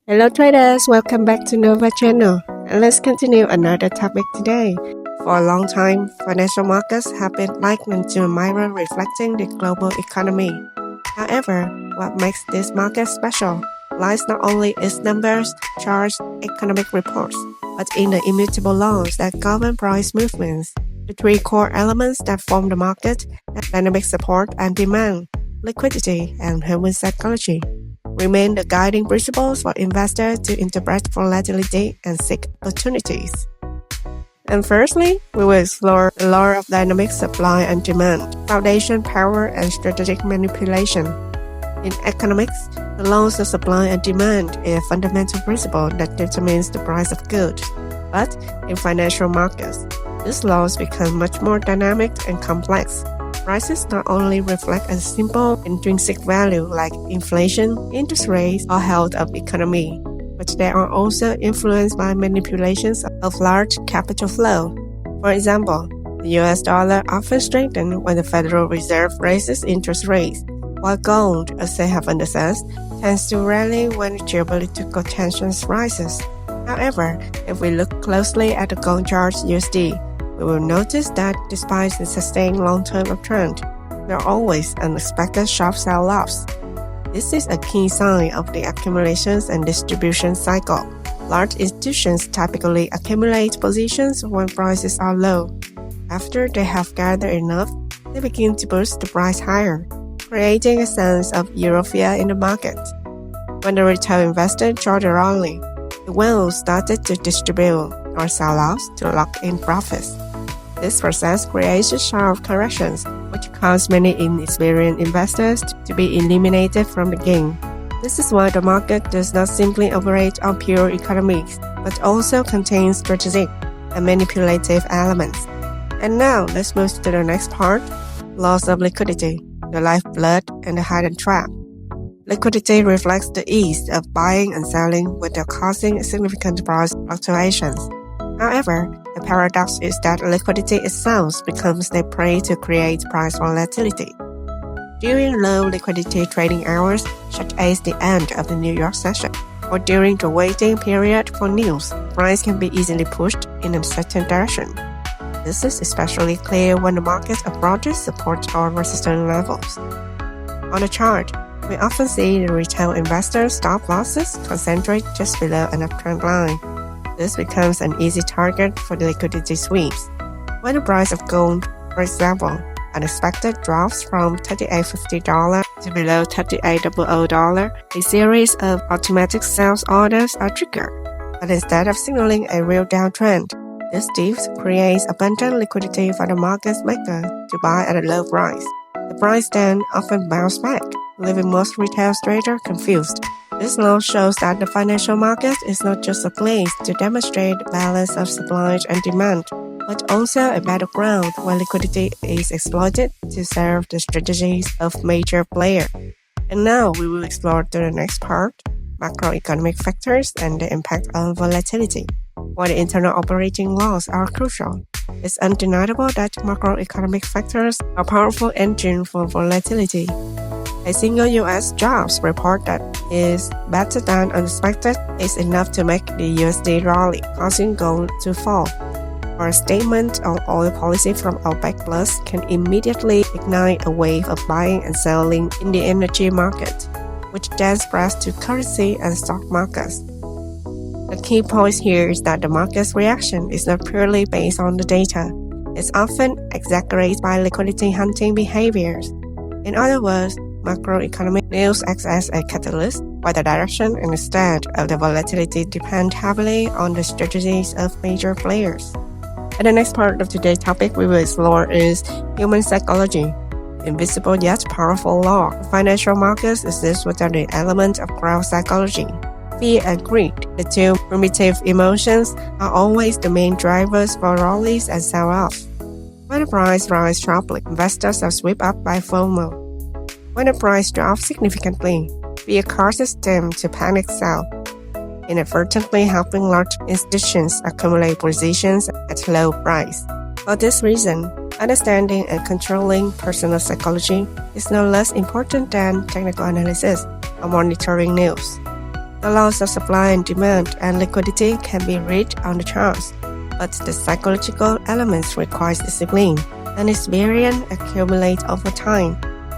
Hello traders, welcome back to Nova channel. And let's continue another topic today. For a long time, financial markets have been likened to a mirror reflecting the global economy. However, what makes this market special lies not only its numbers, charts, economic reports, but in the immutable laws that govern price movements. The three core elements that form the market: dynamic support and demand, liquidity, and human psychology, remain the guiding principles for investors to interpret volatility and seek opportunities. And firstly, we will explore the law of dynamic supply and demand, foundation power, and strategic manipulation. In economics, the laws of supply and demand is a fundamental principle that determines the price of goods. But in financial markets, these laws become much more dynamic and complex. Prices not only reflect a simple intrinsic value like inflation, interest rates, or health of economy, but they are also influenced by manipulations of large capital flow. For example, the US dollar often strengthens when the Federal Reserve raises interest rates, while gold, as they have undersized, tends to rally when geopolitical tensions rises. However, if we look closely at the gold charts USD, we will notice that despite the sustained long-term uptrend, there are always unexpected sharp sell-offs. This is a key sign of the accumulations and distribution cycle. Large institutions typically accumulate positions when prices are low. After they have gathered enough, they begin to push the price higher, creating a sense of euphoria in the market. When the retail investor joined the rally, the whales started to distribute or sell off to lock in profits. This process creates sharp corrections, which cause many inexperienced investors to be eliminated from the game. This is why the market does not simply operate on pure economics, but also contains strategic and manipulative elements. And now, let's move to the next part: loss of liquidity, the lifeblood and the hidden trap. Liquidity reflects the ease of buying and selling without causing significant price fluctuations. However, the paradox is that liquidity itself becomes the prey to create price volatility. During low liquidity trading hours, such as the end of the New York session, or during the waiting period for news, price can be easily pushed in a certain direction. This is especially clear when the market approaches support or resistance levels. On the chart, we often see the retail investors' stop losses concentrate just below an uptrend line. This becomes an easy target for the liquidity sweeps. When the price of gold, for example, unexpected drops from $38.50 to below $38.00, a series of automatic sales orders are triggered. But instead of signaling a real downtrend, this dip creates abundant liquidity for the market maker to buy at a low price. The price then often bounces back, leaving most retail traders confused. This law shows that the financial market is not just a place to demonstrate the balance of supply and demand, but also a battleground where liquidity is exploited to serve the strategies of major players. And now we will explore the next part: macroeconomic factors and the impact on volatility. While the internal operating laws are crucial, it's undeniable that macroeconomic factors are a powerful engine for volatility. A single U.S. jobs report that is better than unexpected is enough to make the USD rally, causing gold to fall. Or a statement on oil policy from OPEC Plus can immediately ignite a wave of buying and selling in the energy market, which then spreads to currency and stock markets. The key point here is that the market's reaction is not purely based on the data. It's often exaggerated by liquidity hunting behaviors. In other words, macroeconomic news acts as a catalyst, while the direction and extent of the volatility depend heavily on the strategies of major players. And the next part of today's topic we will explore is human psychology, invisible yet powerful law. Financial markets exist without the element of crowd psychology. Fear and greed, the two primitive emotions, are always the main drivers for rallies and sell-offs. When the price rises sharply, investors are swept up by FOMO. When the price drops significantly, fear causes them to panic sell, inadvertently helping large institutions accumulate positions at low price. For this reason, understanding and controlling personal psychology is no less important than technical analysis or monitoring news. The laws of supply and demand and liquidity can be read on the charts, but the psychological elements require discipline and experience accumulate over time.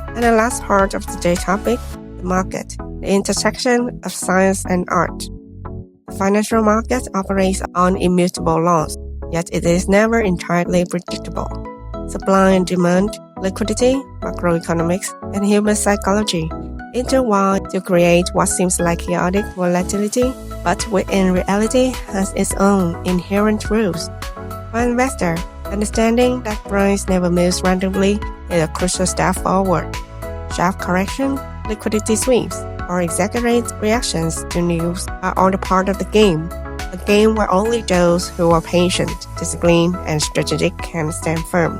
And the last part of today's topic, the market, the intersection of science and art. The financial market operates on immutable laws, yet it is never entirely predictable. Supply and demand, liquidity, macroeconomics, and human psychology intertwine to create what seems like chaotic volatility, but in reality has its own inherent rules. For an investor, understanding that price never moves randomly is a crucial step forward. Sharp correction, liquidity sweeps, or exaggerate reactions to news are all a part of the game. A game where only those who are patient, disciplined, and strategic can stand firm.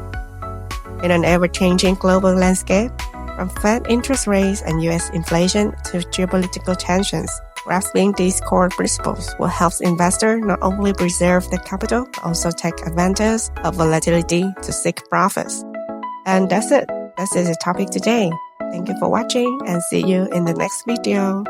In an ever-changing global landscape, from Fed interest rates and U.S. inflation to geopolitical tensions, grasping these core principles will help investors not only preserve their capital, but also take advantage of volatility to seek profits. And that's it. That is the topic today. Thank you for watching and see you in the next video.